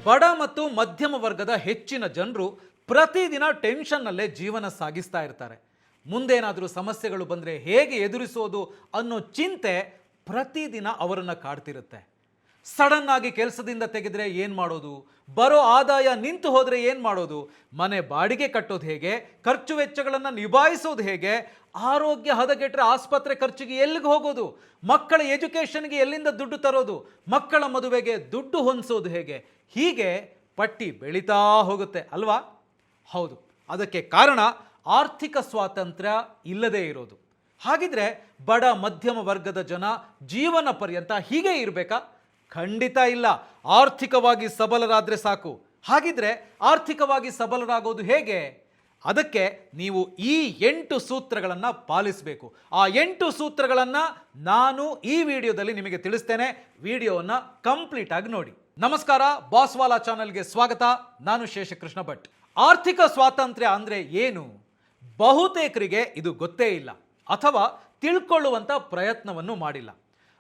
ಬಡ ಮತ್ತು ಮಧ್ಯಮ ವರ್ಗದ ಹೆಚ್ಚಿನ ಜನರು ಪ್ರತಿದಿನ ಟೆನ್ಷನ್ನಲ್ಲೇ ಜೀವನ ಸಾಗಿಸ್ತಾ ಇರ್ತಾರೆ. ಮುಂದೇನಾದರೂ ಸಮಸ್ಯೆಗಳು ಬಂದರೆ ಹೇಗೆ ಎದುರಿಸೋದು ಅನ್ನೋ ಚಿಂತೆ ಪ್ರತಿದಿನ ಅವರನ್ನು ಕಾಡ್ತಿರುತ್ತೆ. ಸಡನ್ ಆಗಿ ಕೆಲಸದಿಂದ ತೆಗೆದ್ರೆ ಏನು ಮಾಡೋದು, ಬರೋ ಆದಾಯ ನಿಂತು ಹೋದರೆ ಏನು ಮಾಡೋದು, ಮನೆ ಬಾಡಿಗೆ ಕಟ್ಟೋದು ಹೇಗೆ, ಖರ್ಚು ವೆಚ್ಚಗಳನ್ನು ನಿಭಾಯಿಸೋದು ಹೇಗೆ, ಆರೋಗ್ಯ ಹದಗೆಟ್ಟರೆ ಆಸ್ಪತ್ರೆ ಖರ್ಚಿಗೆ ಎಲ್ಲಿಗೆ ಹೋಗೋದು, ಮಕ್ಕಳ ಎಜುಕೇಷನ್ಗೆ ಎಲ್ಲಿಂದ ದುಡ್ಡು ತರೋದು, ಮಕ್ಕಳ ಮದುವೆಗೆ ದುಡ್ಡು ಹೊಂದಿಸೋದು ಹೇಗೆ, ಹೀಗೆ ಪಟ್ಟಿ ಬೆಳೀತಾ ಹೋಗುತ್ತೆ ಅಲ್ವಾ? ಹೌದು, ಅದಕ್ಕೆ ಕಾರಣ ಆರ್ಥಿಕ ಸ್ವಾತಂತ್ರ್ಯ ಇಲ್ಲದೇ ಇರೋದು. ಹಾಗಿದ್ರೆ ಬಡ ಮಧ್ಯಮ ವರ್ಗದ ಜನ ಜೀವನ ಪರ್ಯಂತ ಹೀಗೆ ಇರಬೇಕಾ? ಖಂಡಿತ ಇಲ್ಲ. ಆರ್ಥಿಕವಾಗಿ ಸಬಲರಾದರೆ ಸಾಕು. ಹಾಗಿದ್ರೆ ಆರ್ಥಿಕವಾಗಿ ಸಬಲರಾಗೋದು ಹೇಗೆ? ಅದಕ್ಕೆ ನೀವು ಈ 8 ಸೂತ್ರಗಳನ್ನು ಪಾಲಿಸಬೇಕು. ಆ 8 ಸೂತ್ರಗಳನ್ನು ನಾನು ಈ ವಿಡಿಯೋದಲ್ಲಿ ನಿಮಗೆ ತಿಳಿಸ್ತೇನೆ. ವಿಡಿಯೋವನ್ನು ಕಂಪ್ಲೀಟ್ ಆಗಿ ನೋಡಿ. ನಮಸ್ಕಾರ, ಬಾಸ್ವಾಲಾ ಚಾನಲ್ಗೆ ಸ್ವಾಗತ. ನಾನು ಶೇಷಕೃಷ್ಣ ಭಟ್. ಆರ್ಥಿಕ ಸ್ವಾತಂತ್ರ್ಯ ಅಂದರೆ ಏನು? ಬಹುತೇಕರಿಗೆ ಇದು ಗೊತ್ತೇ ಇಲ್ಲ ಅಥವಾ ತಿಳ್ಕೊಳ್ಳುವಂಥ ಪ್ರಯತ್ನವನ್ನು ಮಾಡಿಲ್ಲ.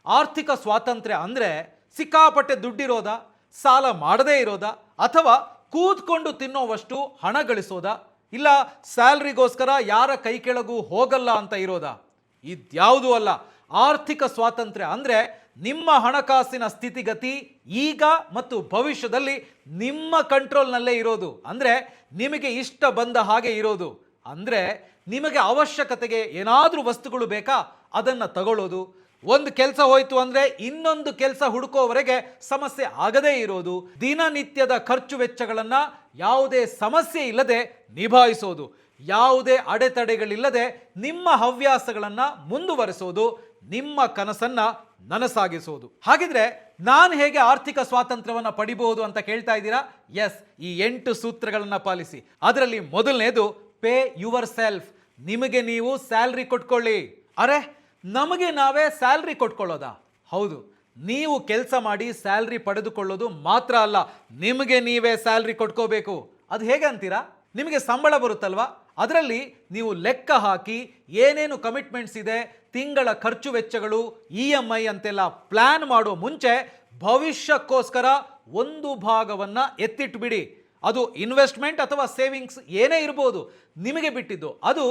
ಆರ್ಥಿಕ ಸ್ವಾತಂತ್ರ್ಯ ಅಂದರೆ ಸಿಕ್ಕಾಪಟ್ಟೆ ದುಡ್ಡಿರೋದ, ಸಾಲ ಮಾಡದೇ ಇರೋದ, ಅಥವಾ ಕೂತ್ಕೊಂಡು ತಿನ್ನೋವಷ್ಟು ಹಣ ಗಳಿಸೋದ, ಇಲ್ಲ ಸ್ಯಾಲ್ರಿಗೋಸ್ಕರ ಯಾರ ಕೈ ಕೆಳಗೂ ಹೋಗಲ್ಲ ಅಂತ ಇರೋದ? ಇದ್ಯಾವುದೂ ಅಲ್ಲ. ಆರ್ಥಿಕ ಸ್ವಾತಂತ್ರ್ಯ ಅಂದರೆ ನಿಮ್ಮ ಹಣಕಾಸಿನ ಸ್ಥಿತಿಗತಿ ಈಗ ಮತ್ತು ಭವಿಷ್ಯದಲ್ಲಿ ನಿಮ್ಮ ಕಂಟ್ರೋಲ್ನಲ್ಲೇ ಇರೋದು. ಅಂದರೆ ನಿಮಗೆ ಇಷ್ಟ ಬಂದ ಹಾಗೆ ಇರೋದು. ಅಂದರೆ ನಿಮಗೆ ಅವಶ್ಯಕತೆಗೆ ಏನಾದರೂ ವಸ್ತುಗಳು ಬೇಕಾ, ಅದನ್ನು ತಗೊಳ್ಳೋದು. ಒಂದು ಕೆಲಸ ಹೋಯ್ತು ಅಂದರೆ ಇನ್ನೊಂದು ಕೆಲಸ ಹುಡುಕೋವರೆಗೆ ಸಮಸ್ಯೆ ಆಗದೇ ಇರೋದು. ದಿನನಿತ್ಯದ ಖರ್ಚು ವೆಚ್ಚಗಳನ್ನು ಯಾವುದೇ ಸಮಸ್ಯೆ ಇಲ್ಲದೆ ನಿಭಾಯಿಸೋದು. ಯಾವುದೇ ಅಡೆತಡೆಗಳಿಲ್ಲದೆ ನಿಮ್ಮ ಹವ್ಯಾಸಗಳನ್ನು ಮುಂದುವರಿಸೋದು. ನಿಮ್ಮ ಕನಸನ್ನು ನನಸಾಗಿಸೋದು. ಹಾಗಿದ್ರೆ ನಾನು ಹೇಗೆ ಆರ್ಥಿಕ ಸ್ವಾತಂತ್ರ್ಯವನ್ನು ಪಡಿಬಹುದು ಅಂತ ಕೇಳ್ತಾ ಇದ್ದೀರಾ? ಎಸ್, ಈ 8 ಸೂತ್ರಗಳನ್ನು ಪಾಲಿಸಿ. ಅದರಲ್ಲಿ ಮೊದಲನೇದು ಪೇ ಯುವರ್ ಸೆಲ್ಫ್. ನಿಮಗೆ ನೀವು ಸ್ಯಾಲ್ರಿ ಕೊಟ್ಕೊಳ್ಳಿ. ಅರೆ, ನಮಗೆ ನಾವೇ ಸ್ಯಾಲ್ರಿ ಕೊಟ್ಕೊಳ್ಳೋದಾ? ಹೌದು, ನೀವು ಕೆಲಸ ಮಾಡಿ ಸ್ಯಾಲ್ರಿ ಪಡೆದುಕೊಳ್ಳೋದು ಮಾತ್ರ ಅಲ್ಲ, ನಿಮಗೆ ನೀವೇ ಸ್ಯಾಲ್ರಿ ಕೊಟ್ಕೋಬೇಕು. ಅದು ಹೇಗೆ ಅಂತೀರಾ? ನಿಮಗೆ ಸಂಬಳ ಬರುತ್ತಲ್ವಾ, ಅದರಲ್ಲಿ ನೀವು ಲೆಕ್ಕ ಹಾಕಿ ಏನೇನು ಕಮಿಟ್ಮೆಂಟ್ಸ್ ಇದೆ, ತಿಂಗಳ ಖರ್ಚು ವೆಚ್ಚಗಳು, EMI ಅಂತೆಲ್ಲ ಪ್ಲಾನ್ ಮಾಡೋ ಮುಂಚೆ ಭವಿಷ್ಯಕ್ಕೋಸ್ಕರ ಒಂದು ಭಾಗವನ್ನು ಎತ್ತಿಟ್ಬಿಡಿ. ಅದು ಇನ್ವೆಸ್ಟ್ಮೆಂಟ್ ಅಥವಾ ಸೇವಿಂಗ್ಸ್ ಏನೇ ಇರ್ಬೋದು, ನಿಮಗೆ ಬಿಟ್ಟಿದ್ದು. ಅದು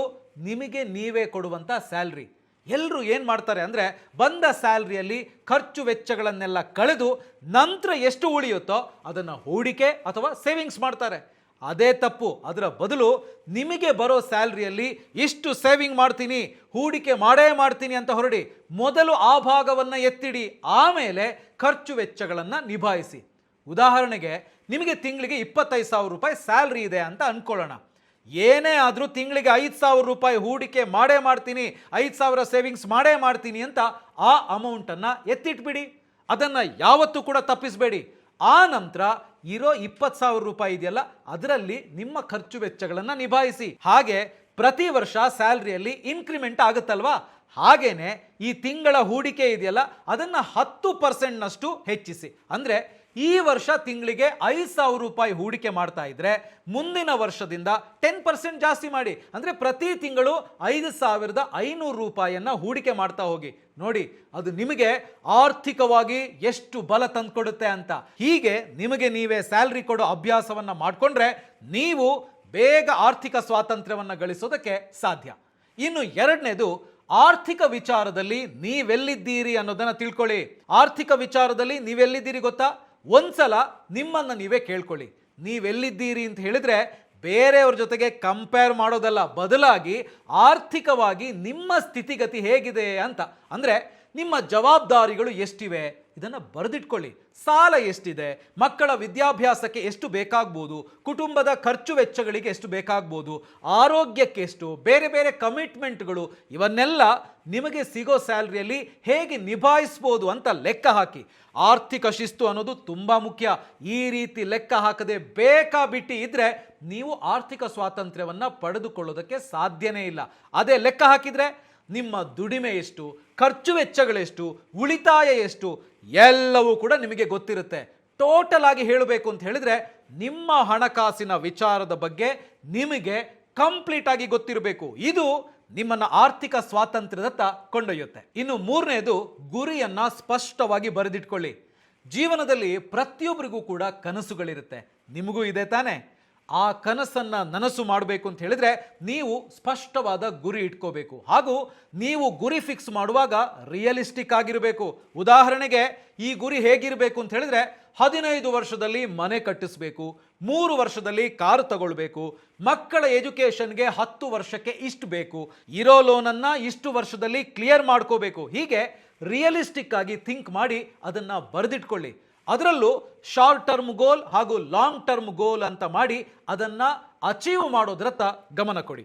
ನಿಮಗೆ ನೀವೇ ಕೊಡುವಂಥ ಸ್ಯಾಲ್ರಿ. ಎಲ್ಲರೂ ಏನು ಮಾಡ್ತಾರೆ ಅಂದರೆ ಬಂದ ಸ್ಯಾಲ್ರಿಯಲ್ಲಿ ಖರ್ಚು ವೆಚ್ಚಗಳನ್ನೆಲ್ಲ ಕಳೆದು ನಂತರ ಎಷ್ಟು ಉಳಿಯುತ್ತೋ ಅದನ್ನು ಹೂಡಿಕೆ ಅಥವಾ ಸೇವಿಂಗ್ಸ್ ಮಾಡ್ತಾರೆ. ಅದೇ ತಪ್ಪು. ಅದರ ಬದಲು ನಿಮಗೆ ಬರೋ ಸ್ಯಾಲ್ರಿಯಲ್ಲಿ ಇಷ್ಟು ಸೇವಿಂಗ್ ಮಾಡ್ತೀನಿ, ಹೂಡಿಕೆ ಮಾಡೇ ಮಾಡ್ತೀನಿ ಅಂತ ಹೊರಡಿ. ಮೊದಲು ಆ ಭಾಗವನ್ನು ಎತ್ತಿಡಿ, ಆಮೇಲೆ ಖರ್ಚು ವೆಚ್ಚಗಳನ್ನು ನಿಭಾಯಿಸಿ. ಉದಾಹರಣೆಗೆ ನಿಮಗೆ ತಿಂಗಳಿಗೆ 25,000 ರೂಪಾಯಿ ಸ್ಯಾಲ್ರಿ ಇದೆ ಅಂತ ಅಂದ್ಕೊಳ್ಳೋಣ. ಏನೇ ಆದರೂ ತಿಂಗಳಿಗೆ 5,000 ರೂಪಾಯಿ ಹೂಡಿಕೆ ಮಾಡೇ ಮಾಡ್ತೀನಿ, 5,000 ಸೇವಿಂಗ್ಸ್ ಮಾಡೇ ಮಾಡ್ತೀನಿ ಅಂತ ಆ ಅಮೌಂಟನ್ನು ಎತ್ತಿಟ್ಬಿಡಿ. ಅದನ್ನು ಯಾವತ್ತೂ ಕೂಡ ತಪ್ಪಿಸಬೇಡಿ. ಆ ನಂತರ ಇರೋ 20,000 ರೂಪಾಯಿ ಇದೆಯಲ್ಲ, ಅದರಲ್ಲಿ ನಿಮ್ಮ ಖರ್ಚು ವೆಚ್ಚಗಳನ್ನು ನಿಭಾಯಿಸಿ. ಹಾಗೆ ಪ್ರತಿ ವರ್ಷ ಸ್ಯಾಲ್ರಿಯಲ್ಲಿ ಇನ್ಕ್ರಿಮೆಂಟ್ ಆಗುತ್ತಲ್ವಾ, ಹಾಗೇನೆ ಈ ತಿಂಗಳ ಹೂಡಿಕೆ ಇದೆಯಲ್ಲ ಅದನ್ನು 10%ನಷ್ಟು ಹೆಚ್ಚಿಸಿ. ಅಂದರೆ ಈ ವರ್ಷ ತಿಂಗಳಿಗೆ 5,000 ರೂಪಾಯಿ ಹೂಡಿಕೆ ಮಾಡ್ತಾ ಇದ್ರೆ ಮುಂದಿನ ವರ್ಷದಿಂದ 10% ಜಾಸ್ತಿ ಮಾಡಿ. ಅಂದರೆ ಪ್ರತಿ ತಿಂಗಳು 5,500 ರೂಪಾಯಿಯನ್ನು ಹೂಡಿಕೆ ಮಾಡ್ತಾ ಹೋಗಿ. ನೋಡಿ, ಅದು ನಿಮಗೆ ಆರ್ಥಿಕವಾಗಿ ಎಷ್ಟು ಬಲ ತಂದುಕೊಡುತ್ತೆ ಅಂತ. ಹೀಗೆ ನಿಮಗೆ ನೀವೇ ಸ್ಯಾಲ್ರಿ ಕೊಡೋ ಅಭ್ಯಾಸವನ್ನು ಮಾಡಿಕೊಂಡ್ರೆ ನೀವು ಬೇಗ ಆರ್ಥಿಕ ಸ್ವಾತಂತ್ರ್ಯವನ್ನು ಗಳಿಸೋದಕ್ಕೆ ಸಾಧ್ಯ. ಇನ್ನು ಎರಡನೇದು, ಆರ್ಥಿಕ ವಿಚಾರದಲ್ಲಿ ನೀವೆಲ್ಲಿದ್ದೀರಿ ಅನ್ನೋದನ್ನು ತಿಳ್ಕೊಳ್ಳಿ. ಆರ್ಥಿಕ ವಿಚಾರದಲ್ಲಿ ನೀವೆಲ್ಲಿದ್ದೀರಿ ಗೊತ್ತಾ? ಒಂದ್ಸಲ ನಿಮ್ಮನ್ನು ನೀವೇ ಕೇಳ್ಕೊಳ್ಳಿ. ನೀವೆಲ್ಲಿದ್ದೀರಿ ಅಂತ ಹೇಳಿದ್ರೆ ಬೇರೆಯವ್ರ ಜೊತೆಗೆ ಕಂಪೇರ್ ಮಾಡೋದಲ್ಲ, ಬದಲಾಗಿ ಆರ್ಥಿಕವಾಗಿ ನಿಮ್ಮ ಸ್ಥಿತಿಗತಿ ಹೇಗಿದೆ ಅಂತ. ಅಂದರೆ ನಿಮ್ಮ ಜವಾಬ್ದಾರಿಗಳು ಎಷ್ಟಿವೆ ಇದನ್ನು ಬರೆದಿಟ್ಕೊಳ್ಳಿ. ಸಾಲ ಎಷ್ಟಿದೆ, ಮಕ್ಕಳ ವಿದ್ಯಾಭ್ಯಾಸಕ್ಕೆ ಎಷ್ಟು ಬೇಕಾಗ್ಬೋದು, ಕುಟುಂಬದ ಖರ್ಚು ವೆಚ್ಚಗಳಿಗೆ ಎಷ್ಟು ಬೇಕಾಗ್ಬೋದು, ಆರೋಗ್ಯಕ್ಕೆ ಎಷ್ಟು, ಬೇರೆ ಬೇರೆ ಕಮಿಟ್ಮೆಂಟ್ಗಳು, ಇವನ್ನೆಲ್ಲ ನಿಮಗೆ ಸಿಗೋ ಸ್ಯಾಲ್ರಿಯಲ್ಲಿ ಹೇಗೆ ನಿಭಾಯಿಸ್ಬೋದು ಅಂತ ಲೆಕ್ಕ ಹಾಕಿ. ಆರ್ಥಿಕ ಶಿಸ್ತು ಅನ್ನೋದು ತುಂಬ ಮುಖ್ಯ. ಈ ರೀತಿ ಲೆಕ್ಕ ಹಾಕದೆ ಬೇಕಾಬಿಟ್ಟಿ ಇದ್ರೆ ನೀವು ಆರ್ಥಿಕ ಸ್ವಾತಂತ್ರ್ಯವನ್ನು ಪಡೆದುಕೊಳ್ಳೋದಕ್ಕೆ ಸಾಧ್ಯನೇ ಇಲ್ಲ. ಅದೇ ಲೆಕ್ಕ ಹಾಕಿದ್ರೆ ನಿಮ್ಮ ದುಡಿಮೆ ಎಷ್ಟು, ಖರ್ಚು ವೆಚ್ಚಗಳೆಷ್ಟು, ಉಳಿತಾಯ ಎಷ್ಟು, ಎಲ್ಲವೂ ಕೂಡ ನಿಮಗೆ ಗೊತ್ತಿರುತ್ತೆ. ಟೋಟಲ್ ಆಗಿ ಹೇಳಬೇಕು ಅಂತ ಹೇಳಿದ್ರೆ ನಿಮ್ಮ ಹಣಕಾಸಿನ ವಿಚಾರದ ಬಗ್ಗೆ ನಿಮಗೆ ಕಂಪ್ಲೀಟ್ ಆಗಿ ಗೊತ್ತಿರಬೇಕು. ಇದು ನಿಮ್ಮನ್ನ ಆರ್ಥಿಕ ಸ್ವಾತಂತ್ರ್ಯದತ್ತ ಕೊಂಡೊಯ್ಯುತ್ತೆ. ಇನ್ನು ಮೂರನೇದು, ಗುರಿಯನ್ನ ಸ್ಪಷ್ಟವಾಗಿ ಬರೆದಿಟ್ಕೊಳ್ಳಿ. ಜೀವನದಲ್ಲಿ ಪ್ರತಿಯೊಬ್ಬರಿಗೂ ಕೂಡ ಕನಸುಗಳಿರುತ್ತೆ. ನಿಮಗೂ ಇದೆ ತಾನೆ? ಆ ಕನಸನ್ನ ನನಸು ಮಾಡಬೇಕು ಅಂತ ಹೇಳಿದ್ರೆ ನೀವು ಸ್ಪಷ್ಟವಾದ ಗುರಿ ಇಟ್ಕೋಬೇಕು. ಹಾಗೂ ನೀವು ಗುರಿ ಫಿಕ್ಸ್ ಮಾಡುವಾಗ ರಿಯಲಿಸ್ಟಿಕ್ ಆಗಿರಬೇಕು. ಉದಾಹರಣೆಗೆ ಈ ಗುರಿ ಹೇಗಿರಬೇಕು ಅಂತ ಹೇಳಿದ್ರೆ 15 ವರ್ಷದಲ್ಲಿ ಮನೆ ಕಟ್ಟಿಸ್ಬೇಕು, 3 ವರ್ಷದಲ್ಲಿ ಕಾರು ತಗೊಳ್ಬೇಕು, ಮಕ್ಕಳ ಎಜುಕೇಷನ್ಗೆ 10 ವರ್ಷಕ್ಕೆ ಇಷ್ಟು ಬೇಕು, ಇರೋ ಲೋನನ್ನ ಇಷ್ಟು ವರ್ಷದಲ್ಲಿ ಕ್ಲಿಯರ್ ಮಾಡ್ಕೋಬೇಕು. ಹೀಗೆ ರಿಯಲಿಸ್ಟಿಕ್ ಆಗಿ ಥಿಂಕ್ ಮಾಡಿ ಅದನ್ನ ಬರೆದಿಟ್ಕೊಳ್ಳಿ. ಅದರಲ್ಲೂ ಶಾರ್ಟ್ ಟರ್ಮ್ ಗೋಲ್ ಹಾಗೂ ಲಾಂಗ್ ಟರ್ಮ್ ಗೋಲ್ ಅಂತ ಮಾಡಿ ಅದನ್ನ ಅಚೀವ್ ಮಾಡೋದ್ರತ್ತ ಗಮನ ಕೊಡಿ.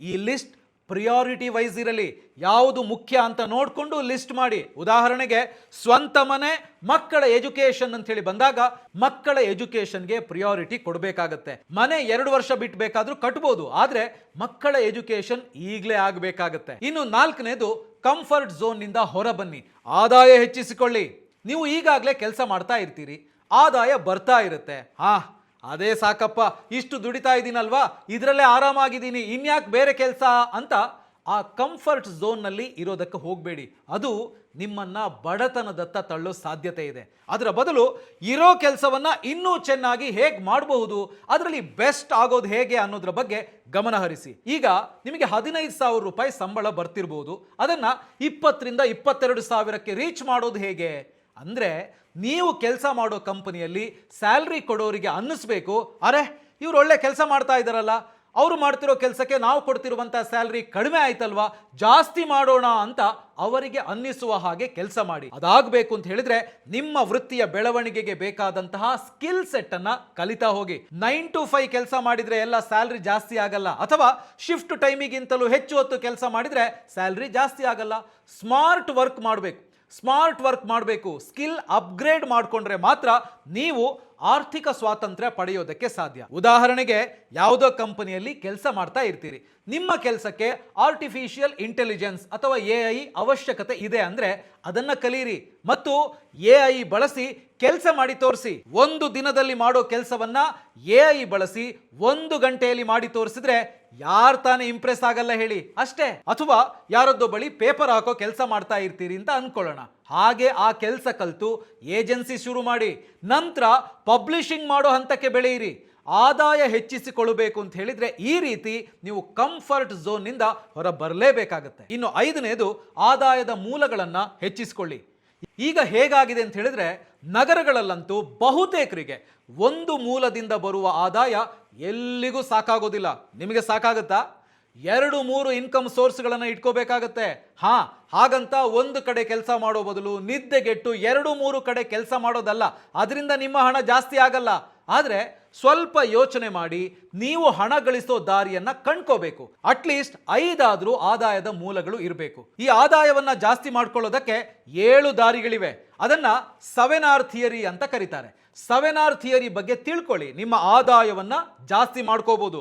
ಈ ಲಿಸ್ಟ್ ಪ್ರಿಯಾರಿಟಿ ವೈಸ್ ಇರಲಿ. ಯಾವುದು ಮುಖ್ಯ ಅಂತ ನೋಡಿಕೊಂಡು ಲಿಸ್ಟ್ ಮಾಡಿ. ಉದಾಹರಣೆಗೆ ಸ್ವಂತ ಮನೆ, ಮಕ್ಕಳ ಎಜುಕೇಷನ್ ಅಂತ ಹೇಳಿ ಬಂದಾಗ ಮಕ್ಕಳ ಎಜುಕೇಷನ್ಗೆ ಪ್ರಿಯಾರಿಟಿ ಕೊಡಬೇಕಾಗತ್ತೆ. ಮನೆ 2 ವರ್ಷ ಬಿಟ್ಟು ಬೇಕಾದ್ರೂ ಕಟ್ಬೋದು, ಆದ್ರೆ ಮಕ್ಕಳ ಎಜುಕೇಷನ್ ಈಗಲೇ ಆಗಬೇಕಾಗತ್ತೆ. ಇನ್ನು 4ನೇದು ಕಂಫರ್ಟ್ ಝೋನ್ ನಿಂದ ಹೊರ ಬನ್ನಿ, ಆದಾಯ ಹೆಚ್ಚಿಸಿಕೊಳ್ಳಿ. ನೀವು ಈಗಾಗಲೇ ಕೆಲಸ ಮಾಡ್ತಾ ಇರ್ತೀರಿ, ಆದಾಯ ಬರ್ತಾ ಇರುತ್ತೆ. ಅದೇ ಸಾಕಪ್ಪ, ಇಷ್ಟು ದುಡಿತಾ ಇದ್ದೀನಲ್ವಾ, ಇದರಲ್ಲೇ ಆರಾಮಾಗಿದ್ದೀನಿ, ಇನ್ಯಾಕೆ ಬೇರೆ ಕೆಲಸ ಅಂತ ಆ ಕಂಫರ್ಟ್ ಝೋನ್ನಲ್ಲಿ ಇರೋದಕ್ಕೆ ಹೋಗಬೇಡಿ. ಅದು ನಿಮ್ಮನ್ನ ಬಡತನದತ್ತ ತಳ್ಳೋ ಸಾಧ್ಯತೆ ಇದೆ. ಅದರ ಬದಲು ಇರೋ ಕೆಲಸವನ್ನ ಇನ್ನೂ ಚೆನ್ನಾಗಿ ಹೇಗೆ ಮಾಡಬಹುದು, ಅದರಲ್ಲಿ ಬೆಸ್ಟ್ ಆಗೋದು ಹೇಗೆ ಅನ್ನೋದ್ರ ಬಗ್ಗೆ ಗಮನ ಹರಿಸಿ. ಈಗ ನಿಮಗೆ 15,000 ರೂಪಾಯಿ ಸಂಬಳ ಬರ್ತಿರ್ಬೋದು, ಅದನ್ನ 20ರಿಂದ 22,000ಕ್ಕೆ ರೀಚ್ ಮಾಡೋದು ಹೇಗೆ ಅಂದ್ರೆ, ನೀವು ಕೆಲಸ ಮಾಡೋ ಕಂಪನಿಯಲ್ಲಿ ಸ್ಯಾಲ್ರಿ ಕೊಡೋರಿಗೆ ಅನ್ನಿಸ್ಬೇಕು, ಅರೆ ಇವ್ರು ಒಳ್ಳೆ ಕೆಲಸ ಮಾಡ್ತಾ ಇದ್ದಾರಲ್ಲ, ಅವರು ಮಾಡ್ತಿರೋ ಕೆಲಸಕ್ಕೆ ನಾವು ಕೊಡ್ತಿರುವಂತಹ ಸ್ಯಾಲ್ರಿ ಕಡಿಮೆ ಆಯ್ತಲ್ವಾ, ಜಾಸ್ತಿ ಮಾಡೋಣ ಅಂತ ಅವರಿಗೆ ಅನ್ನಿಸುವ ಹಾಗೆ ಕೆಲಸ ಮಾಡಿ. ಅದಾಗಬೇಕು ಅಂತ ಹೇಳಿದ್ರೆ ನಿಮ್ಮ ವೃತ್ತಿಯ ಬೆಳವಣಿಗೆಗೆ ಬೇಕಾದಂತಹ ಸ್ಕಿಲ್ ಸೆಟ್ ಅನ್ನ ಕಲಿತಾ ಹೋಗಿ. 9 to 5 ಕೆಲಸ ಮಾಡಿದ್ರೆ ಎಲ್ಲ ಸ್ಯಾಲ್ರಿ ಜಾಸ್ತಿ ಆಗಲ್ಲ, ಅಥವಾ ಶಿಫ್ಟ್ ಟೈಮಿಗಿಂತಲೂ ಹೆಚ್ಚು ಹೊತ್ತು ಕೆಲಸ ಮಾಡಿದ್ರೆ ಸ್ಯಾಲ್ರಿ ಜಾಸ್ತಿ ಆಗಲ್ಲ. ಸ್ಮಾರ್ಟ್ ವರ್ಕ್ ಮಾಡಬೇಕು. ಸ್ಕಿಲ್ ಅಪ್ಗ್ರೇಡ್ ಮಾಡಿಕೊಂಡ್ರೆ ಮಾತ್ರ ನೀವು ಆರ್ಥಿಕ ಸ್ವಾತಂತ್ರ್ಯ ಪಡೆಯೋದಕ್ಕೆ ಸಾಧ್ಯ. ಉದಾಹರಣೆಗೆ ಯಾವುದೋ ಕಂಪನಿಯಲ್ಲಿ ಕೆಲಸ ಮಾಡ್ತಾ ಇರ್ತೀರಿ, ನಿಮ್ಮ ಕೆಲಸಕ್ಕೆ ಆರ್ಟಿಫಿಷಿಯಲ್ ಇಂಟೆಲಿಜೆನ್ಸ್ ಅಥವಾ AI ಅವಶ್ಯಕತೆ ಇದೆ ಅಂದ್ರೆ ಅದನ್ನ ಕಲೀರಿ ಮತ್ತು AI ಬಳಸಿ ಕೆಲಸ ಮಾಡಿ ತೋರಿಸಿ. 1 ದಿನದಲ್ಲಿ ಮಾಡೋ ಕೆಲಸವನ್ನ AI ಬಳಸಿ 1 ಗಂಟೆಯಲ್ಲಿ ಮಾಡಿ ತೋರಿಸಿದ್ರೆ ಯಾರು ತಾನೇ ಇಂಪ್ರೆಸ್ ಆಗಲ್ಲ ಹೇಳಿ ಅಷ್ಟೇ. ಅಥವಾ ಯಾರದ್ದೋ ಬಳಿ ಪೇಪರ್ ಹಾಕೋ ಕೆಲಸ ಮಾಡ್ತಾ ಇರ್ತೀರಿ ಅಂತ ಅನ್ಕೊಳ್ಳೋಣ. ಹಾಗೆ ಆ ಕೆಲಸ ಕಲ್ತು ಏಜೆನ್ಸಿ ಶುರು ಮಾಡಿ, ನಂತರ ಪಬ್ಲಿಷಿಂಗ್ ಮಾಡೋ ಹಂತಕ್ಕೆ ಬೆಳೆಯಿರಿ. ಆದಾಯ ಹೆಚ್ಚಿಸಿಕೊಳ್ಳಬೇಕು ಅಂತ ಹೇಳಿದ್ರೆ ಈ ರೀತಿ ನೀವು ಕಂಫರ್ಟ್ ಝೋನ್ ನಿಂದ ಹೊರ ಬರಲೇಬೇಕಾಗತ್ತೆ. ಇನ್ನು 5ನೇದು ಆದಾಯದ ಮೂಲಗಳನ್ನ ಹೆಚ್ಚಿಸಿಕೊಳ್ಳಿ. ಈಗ ಹೇಗಾಗಿದೆ ಅಂತ ಹೇಳಿದ್ರೆ ನಗರಗಳಲ್ಲಂತೂ ಬಹುತೇಕರಿಗೆ ಒಂದು ಮೂಲದಿಂದ ಬರುವ ಆದಾಯ ಎಲ್ಲಿಗೂ ಸಾಕಾಗೋದಿಲ್ಲ. ನಿಮಗೆ ಸಾಕಾಗುತ್ತಾ? 2-3 ಇನ್ಕಮ್ ಸೋರ್ಸ್ಗಳನ್ನು ಇಟ್ಕೋಬೇಕಾಗತ್ತೆ. ಹಾಗಂತ ಒಂದು ಕಡೆ ಕೆಲಸ ಮಾಡೋ ಬದಲು ನಿದ್ದೆಗೆಟ್ಟು 2-3 ಕಡೆ ಕೆಲಸ ಮಾಡೋದಲ್ಲ, ಅದರಿಂದ ನಿಮ್ಮ ಹಣ ಜಾಸ್ತಿ ಆಗಲ್ಲ. ಆದ್ರೆ ಸ್ವಲ್ಪ ಯೋಚನೆ ಮಾಡಿ ನೀವು ಹಣ ಗಳಿಸೋ ದಾರಿಯನ್ನ ಕಂಡ್ಕೋಬೇಕು. ಅಟ್ಲೀಸ್ಟ್ 5 ಆದಾಯದ ಮೂಲಗಳು ಇರಬೇಕು. ಈ ಆದಾಯವನ್ನ ಜಾಸ್ತಿ ಮಾಡ್ಕೊಳ್ಳೋದಕ್ಕೆ 7 ದಾರಿಗಳಿವೆ. ಅದನ್ನ 7R ಥಿಯರಿ ಅಂತ ಕರೀತಾರೆ. 7R ಥಿಯರಿ ಬಗ್ಗೆ ತಿಳ್ಕೊಳ್ಳಿ, ನಿಮ್ಮ ಆದಾಯವನ್ನ ಜಾಸ್ತಿ ಮಾಡ್ಕೋಬಹುದು.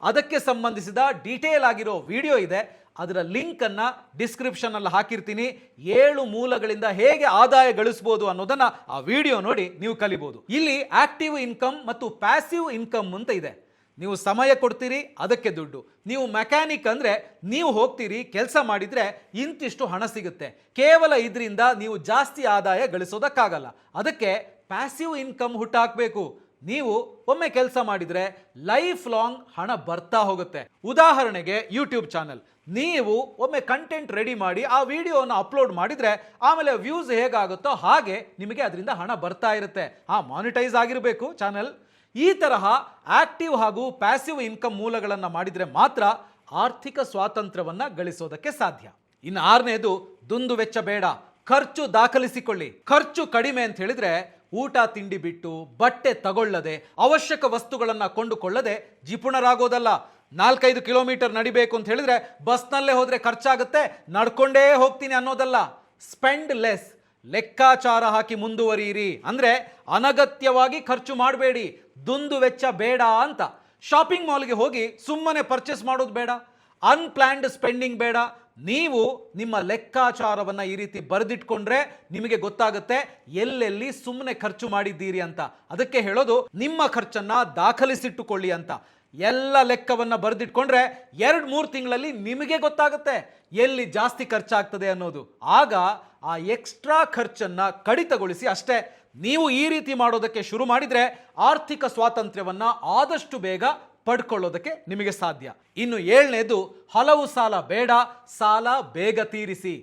ಅದಕ್ಕೆ ಸಂಬಂಧಿಸಿದ ಡೀಟೇಲ್ ಆಗಿರೋ ವಿಡಿಯೋ ಇದೆ, ಅದರ ಲಿಂಕ್ ಅನ್ನ ಡಿಸ್ಕ್ರಿಪ್ಷನ್ ಅಲ್ಲಿ ಹಾಕಿರ್ತೀನಿ. 7 ಮೂಲಗಳಿಂದ ಹೇಗೆ ಆದಾಯ ಗಳಿಸಬಹುದು ಅನ್ನೋದನ್ನ ಆ ವಿಡಿಯೋ ನೋಡಿ ನೀವು ಕಲಿಬಹುದು. ಇಲ್ಲಿ ಆಕ್ಟಿವ್ ಇನ್ಕಮ್ ಮತ್ತು ಪ್ಯಾಸಿವ್ ಇನ್ಕಮ್ ಅಂತ ಇದೆ. ನೀವು ಸಮಯ ಕೊಡ್ತೀರಿ, ಅದಕ್ಕೆ ದುಡ್ಡು. ನೀವು ಮೆಕ್ಯಾನಿಕ್ ಅಂದ್ರೆ ನೀವು ಹೋಗ್ತೀರಿ, ಕೆಲಸ ಮಾಡಿದ್ರೆ ಇಂತಿಷ್ಟು ಹಣ ಸಿಗುತ್ತೆ. ಕೇವಲ ಇದರಿಂದ ನೀವು ಜಾಸ್ತಿ ಆದಾಯ ಗಳಿಸೋದಕ್ಕಾಗಲ್ಲ. ಅದಕ್ಕೆ ಪ್ಯಾಸಿವ್ ಇನ್ಕಮ್ ಹುಟ್ಟಾಕಬೇಕು. ನೀವು ಒಮ್ಮೆ ಕೆಲಸ ಮಾಡಿದ್ರೆ ಲೈಫ್ ಲಾಂಗ್ ಹಣ ಬರ್ತಾ ಹೋಗುತ್ತೆ. ಉದಾಹರಣೆಗೆ ಯೂಟ್ಯೂಬ್ ಚಾನಲ್, ನೀವು ಒಮ್ಮೆ ಕಂಟೆಂಟ್ ರೆಡಿ ಮಾಡಿ ಆ ವಿಡಿಯೋನ ಅಪ್ಲೋಡ್ ಮಾಡಿದ್ರೆ ಆಮೇಲೆ ವ್ಯೂಸ್ ಹೇಗಾಗುತ್ತೋ ಹಾಗೆ ನಿಮಗೆ ಅದರಿಂದ ಹಣ ಬರ್ತಾ ಇರುತ್ತೆ. ಮಾನಿಟೈಸ್ ಆಗಿರಬೇಕು ಚಾನಲ್. ಈ ತರಹ ಆಕ್ಟಿವ್ ಹಾಗೂ ಪ್ಯಾಸಿವ್ ಇನ್ಕಮ್ ಮೂಲಗಳನ್ನು ಮಾಡಿದ್ರೆ ಮಾತ್ರ ಆರ್ಥಿಕ ಸ್ವಾತಂತ್ರ್ಯವನ್ನ ಗಳಿಸೋದಕ್ಕೆ ಸಾಧ್ಯ. ಇನ್ನು 6ನೇದು ದುಂದು ವೆಚ್ಚ ಬೇಡ, ಖರ್ಚು ದಾಖಲಿಸಿಕೊಳ್ಳಿ. ಖರ್ಚು ಕಡಿಮೆ ಅಂತ ಹೇಳಿದ್ರೆ ಊಟ ತಿಂಡಿ ಬಿಟ್ಟು ಬಟ್ಟೆ ತಗೊಳ್ಳದೆ ಅವಶ್ಯಕ ವಸ್ತುಗಳನ್ನ ಕೊಂಡುಕೊಳ್ಳದೆ ಜಿಪುಣರಾಗೋದಲ್ಲ. 4-5 ಕಿಲೋಮೀಟರ್ ನಡಿಬೇಕು ಅಂತ ಹೇಳಿದ್ರೆ ಬಸ್ನಲ್ಲೇ ಹೋದ್ರೆ ಖರ್ಚಾಗುತ್ತೆ, ನಡ್ಕೊಂಡೇ ಹೋಗ್ತೀನಿ ಅನ್ನೋದಲ್ಲ. ಸ್ಪೆಂಡ್ ಲೆಸ್, ಲೆಕ್ಕಾಚಾರ ಹಾಕಿ ಮುಂದುವರಿಯಿರಿ. ಅಂದ್ರೆ ಅನಗತ್ಯವಾಗಿ ಖರ್ಚು ಮಾಡಬೇಡಿ, ದುಂದು ವೆಚ್ಚ ಬೇಡ ಅಂತ. ಶಾಪಿಂಗ್ ಮಾಲ್ಗೆ ಹೋಗಿ ಸುಮ್ಮನೆ ಪರ್ಚೇಸ್ ಮಾಡೋದು ಬೇಡ, ಅನ್ಪ್ಲಾನ್ಡ್ ಸ್ಪೆಂಡಿಂಗ್ ಬೇಡ. ನೀವು ನಿಮ್ಮ ಲೆಕ್ಕಾಚಾರವನ್ನ ಈ ರೀತಿ ಬರೆದಿಟ್ಕೊಂಡ್ರೆ ನಿಮಗೆ ಗೊತ್ತಾಗುತ್ತೆ ಎಲ್ಲೆಲ್ಲಿ ಸುಮ್ಮನೆ ಖರ್ಚು ಮಾಡಿದ್ದೀರಿ ಅಂತ. ಅದಕ್ಕೆ ಹೇಳೋದು ನಿಮ್ಮ ಖರ್ಚನ್ನ ದಾಖಲಿಸಿಟ್ಟುಕೊಳ್ಳಿ ಅಂತ. ಎಲ್ಲ ಲೆಕ್ಕವನ್ನ ಬರೆದಿಟ್ಕೊಂಡ್ರೆ 2-3 ತಿಂಗಳಲ್ಲಿ ನಿಮಗೆ ಗೊತ್ತಾಗುತ್ತೆ ಎಲ್ಲಿ ಜಾಸ್ತಿ ಖರ್ಚಾಗ್ತದೆ ಅನ್ನೋದು. ಆಗ ಆ ಎಕ್ಸ್ಟ್ರಾ ಖರ್ಚನ್ನ ಕಡಿತಗೊಳಿಸಿ ಅಷ್ಟೇ. ನೀವು ಈ ರೀತಿ ಮಾಡೋದಕ್ಕೆ ಶುರು ಮಾಡಿದ್ರೆ ಆರ್ಥಿಕ ಸ್ವಾತಂತ್ರ್ಯವನ್ನ ಆದಷ್ಟು ಬೇಗ ಪಡ್ಕೊಳ್ಳೋದಕ್ಕೆ ನಿಮಗೆ ಸಾಧ್ಯ. ಇನ್ನು 7ನೇದು, ಹಲವು ಸಾಲ ಬೇಡ, ಸಾಲ ಬೇಗ ತೀರಿಸಿ.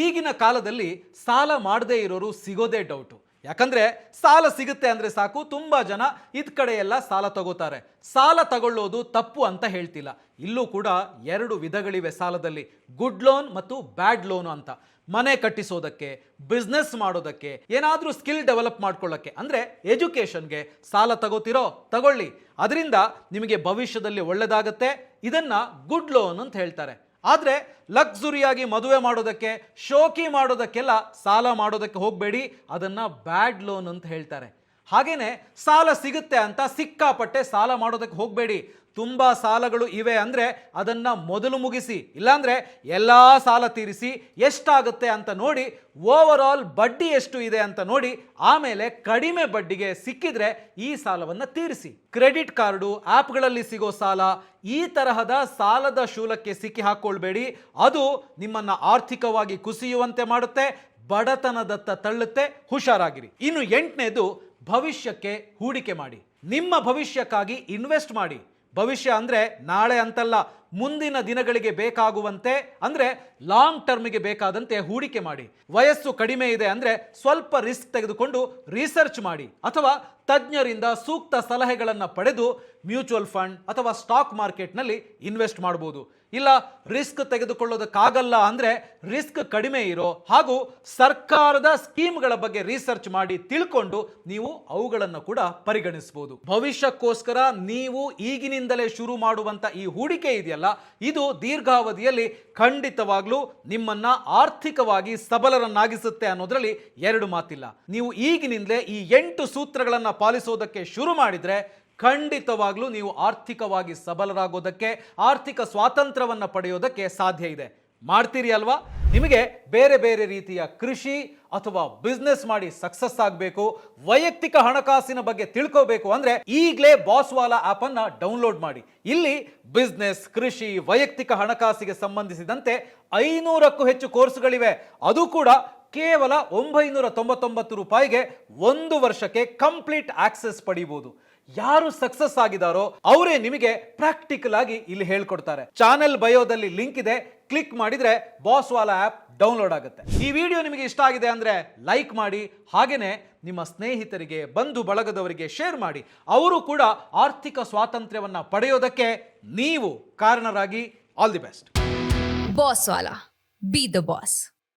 ಈಗಿನ ಕಾಲದಲ್ಲಿ ಸಾಲ ಮಾಡದೇ ಇರೋರು ಸಿಗೋದೇ ಡೌಟು. ಯಾಕಂದ್ರೆ ಸಾಲ ಸಿಗುತ್ತೆ ಅಂದ್ರೆ ಸಾಕು, ತುಂಬಾ ಜನ ಇದ್ ಕಡೆ ಎಲ್ಲ ಸಾಲ ತಗೋತಾರೆ. ಸಾಲ ತಗೊಳ್ಳೋದು ತಪ್ಪು ಅಂತ ಹೇಳ್ತಿಲ್ಲ. ಇಲ್ಲೂ ಕೂಡ 2 ವಿಧಗಳಿವೆ ಸಾಲದಲ್ಲಿ, ಗುಡ್ ಲೋನ್ ಮತ್ತು ಬ್ಯಾಡ್ ಲೋನ್ ಅಂತ. ಮನೆ ಕಟ್ಟಿಸೋದಕ್ಕೆ, ಬಿಸ್ನೆಸ್ ಮಾಡೋದಕ್ಕೆ, ಏನಾದರೂ ಸ್ಕಿಲ್ ಡೆವಲಪ್ ಮಾಡ್ಕೊಳ್ಳೋಕ್ಕೆ ಅಂದ್ರೆ ಎಜುಕೇಷನ್ಗೆ ಸಾಲ ತಗೋತಿರೋ ತಗೊಳ್ಳಿ, ಅದರಿಂದ ನಿಮಗೆ ಭವಿಷ್ಯದಲ್ಲಿ ಒಳ್ಳೆದಾಗತ್ತೆ. ಇದನ್ನ ಗುಡ್ ಲೋನ್ ಅಂತ ಹೇಳ್ತಾರೆ. ಆದರೆ ಲಕ್ಸುರಿಯಾಗಿ ಮದುವೆ ಮಾಡೋದಕ್ಕೆ, ಶೋಕಿ ಮಾಡೋದಕ್ಕೆಲ್ಲ ಸಾಲ ಮಾಡೋದಕ್ಕೆ ಹೋಗಬೇಡಿ, ಅದನ್ನ ಬ್ಯಾಡ್ ಲೋನ್ ಅಂತ ಹೇಳ್ತಾರೆ. ಹಾಗೇನೆ ಸಾಲ ಸಿಗುತ್ತೆ ಅಂತ ಸಿಕ್ಕಾಪಟ್ಟೆ ಸಾಲ ಮಾಡೋದಕ್ಕೆ ಹೋಗಬೇಡಿ. ತುಂಬಾ ಸಾಲಗಳು ಇವೆ ಅಂದ್ರೆ ಅದನ್ನ ಮೊದಲು ಮುಗಿಸಿ, ಇಲ್ಲಾಂದ್ರೆ ಎಲ್ಲಾ ಸಾಲ ತೀರಿಸಿ ಎಷ್ಟಾಗುತ್ತೆ ಅಂತ ನೋಡಿ, ಓವರ್ ಆಲ್ ಬಡ್ಡಿ ಎಷ್ಟು ಇದೆ ಅಂತ ನೋಡಿ, ಆಮೇಲೆ ಕಡಿಮೆ ಬಡ್ಡಿಗೆ ಸಿಕ್ಕಿದ್ರೆ ಈ ಸಾಲವನ್ನ ತೀರಿಸಿ. ಕ್ರೆಡಿಟ್ ಕಾರ್ಡು, ಆಪ್ಗಳಲ್ಲಿ ಸಿಗೋ ಸಾಲ, ಈ ತರಹದ ಸಾಲದ ಶೂಲಕ್ಕೆ ಸಿಕ್ಕಿ ಹಾಕೊಳ್ಬೇಡಿ. ಅದು ನಿಮ್ಮನ್ನ ಆರ್ಥಿಕವಾಗಿ ಕುಸಿಯುವಂತೆ ಮಾಡುತ್ತೆ, ಬಡತನದತ್ತ ತಳ್ಳುತ್ತೆ. ಹುಷಾರಾಗಿರಿ. ಇನ್ನು 8ನೇದು, ಭವಿಷ್ಯಕ್ಕೆ ಹೂಡಿಕೆ ಮಾಡಿ. ನಿಮ್ಮ ಭವಿಷ್ಯಕ್ಕಾಗಿ ಇನ್ವೆಸ್ಟ್ ಮಾಡಿ. ಭವಿಷ್ಯ ಅಂದ್ರೆ ನಾಳೆ ಅಂತಲ್ಲ, ಮುಂದಿನ ದಿನಗಳಿಗೆ ಬೇಕಾಗುವಂತೆ ಅಂದ್ರೆ ಲಾಂಗ್ ಟರ್ಮ್ಗೆ ಬೇಕಾದಂತೆ ಹೂಡಿಕೆ ಮಾಡಿ. ವಯಸ್ಸು ಕಡಿಮೆ ಇದೆ ಅಂದ್ರೆ ಸ್ವಲ್ಪ ರಿಸ್ಕ್ ತೆಗೆದುಕೊಂಡು ರಿಸರ್ಚ್ ಮಾಡಿ, ಅಥವಾ ತಜ್ಞರಿಂದ ಸೂಕ್ತ ಸಲಹೆಗಳನ್ನು ಪಡೆದು ಮ್ಯೂಚುವಲ್ ಫಂಡ್ ಅಥವಾ ಸ್ಟಾಕ್ ಮಾರ್ಕೆಟ್ನಲ್ಲಿ ಇನ್ವೆಸ್ಟ್ ಮಾಡಬಹುದು. ಇಲ್ಲ ರಿಸ್ಕ್ ತೆಗೆದುಕೊಳ್ಳೋದಕ್ಕಾಗಲ್ಲ ಅಂದ್ರೆ ರಿಸ್ಕ್ ಕಡಿಮೆ ಇರೋ ಹಾಗೂ ಸರ್ಕಾರದ ಸ್ಕೀಮ್ಗಳ ಬಗ್ಗೆ ರಿಸರ್ಚ್ ಮಾಡಿ ತಿಳ್ಕೊಂಡು ನೀವು ಅವುಗಳನ್ನು ಕೂಡ ಪರಿಗಣಿಸಬಹುದು. ಭವಿಷ್ಯಕ್ಕೋಸ್ಕರ ನೀವು ಈಗಿನಿಂದಲೇ ಶುರು ಮಾಡುವಂತ ಈ ಹೂಡಿಕೆ ಇದೆಯಲ್ಲ, ಇದು ದೀರ್ಘಾವಧಿಯಲ್ಲಿ ಖಂಡಿತವಾಗ್ಲೂ ನಿಮ್ಮನ್ನ ಆರ್ಥಿಕವಾಗಿ ಸಬಲರನ್ನಾಗಿಸುತ್ತೆ ಅನ್ನೋದ್ರಲ್ಲಿ 2 ಮಾತಿಲ್ಲ. ನೀವು ಈಗಿನಿಂದಲೇ ಈ 8 ಸೂತ್ರಗಳನ್ನ ಪಾಲಿಸೋದಕ್ಕೆ ಶುರು ಮಾಡಿದ್ರೆ ಖಂಡಿತವಾಗ್ಲೂ ನೀವು ಆರ್ಥಿಕವಾಗಿ ಸಬಲರಾಗೋದಕ್ಕೆ, ಆರ್ಥಿಕ ಸ್ವಾತಂತ್ರ್ಯವನ್ನು ಪಡೆಯೋದಕ್ಕೆ ಸಾಧ್ಯ ಇದೆ. ಮಾಡ್ತೀರಿ ಅಲ್ವಾ? ನಿಮಗೆ ಬೇರೆ ಬೇರೆ ರೀತಿಯ ಕೃಷಿ ಅಥವಾ ಬಿಸ್ನೆಸ್ ಮಾಡಿ ಸಕ್ಸಸ್ ಆಗಬೇಕು, ವೈಯಕ್ತಿಕ ಹಣಕಾಸಿನ ಬಗ್ಗೆ ತಿಳ್ಕೋಬೇಕು ಅಂದ್ರೆ ಈಗಲೇ ಬಾಸ್ವಾಲಾ ಆಪ್ ಅನ್ನ ಡೌನ್ಲೋಡ್ ಮಾಡಿ. ಇಲ್ಲಿ ಬಿಸ್ನೆಸ್, ಕೃಷಿ, ವೈಯಕ್ತಿಕ ಹಣಕಾಸಿಗೆ ಸಂಬಂಧಿಸಿದಂತೆ 500ಕ್ಕೂ ಹೆಚ್ಚು ಕೋರ್ಸ್ಗಳಿವೆ. ಅದು ಕೂಡ ಕೇವಲ 999 ರೂಪಾಯಿಗೆ 1 ವರ್ಷಕ್ಕೆ ಕಂಪ್ಲೀಟ್ ಆಕ್ಸೆಸ್ ಪಡೆಯಬಹುದು. ಯಾರು ಸಕ್ಸಸ್ ಆಗಿದಾರೋ ಅವರೇ ನಿಮಗೆ ಪ್ರಾಕ್ಟಿಕಲ್ ಆಗಿ ಇಲ್ಲಿ ಹೇಳ್ಕೊಡ್ತಾರೆ. ಚಾನೆಲ್ ಬಯೋದಲ್ಲಿ ಲಿಂಕ್ ಇದೆ, ಕ್ಲಿಕ್ ಮಾಡಿದ್ರೆ ಬಾಸ್ವಾಲಾ ಆಪ್ ಡೌನ್ಲೋಡ್ ಆಗುತ್ತೆ. ಈ ವಿಡಿಯೋ ನಿಮಗೆ ಇಷ್ಟ ಆಗಿದೆ ಅಂದ್ರೆ ಲೈಕ್ ಮಾಡಿ, ಹಾಗೇನೆ ನಿಮ್ಮ ಸ್ನೇಹಿತರಿಗೆ, ಬಂಧು ಬಳಗದವರಿಗೆ ಶೇರ್ ಮಾಡಿ. ಅವರು ಕೂಡ ಆರ್ಥಿಕ ಸ್ವಾತಂತ್ರ್ಯವನ್ನ ಪಡೆಯೋದಕ್ಕೆ ನೀವು ಕಾರಣರಾಗಿ. All the best. ಬಾಸ್ವಾಲಾ, ಬಿ ದ ಬಾಸ್.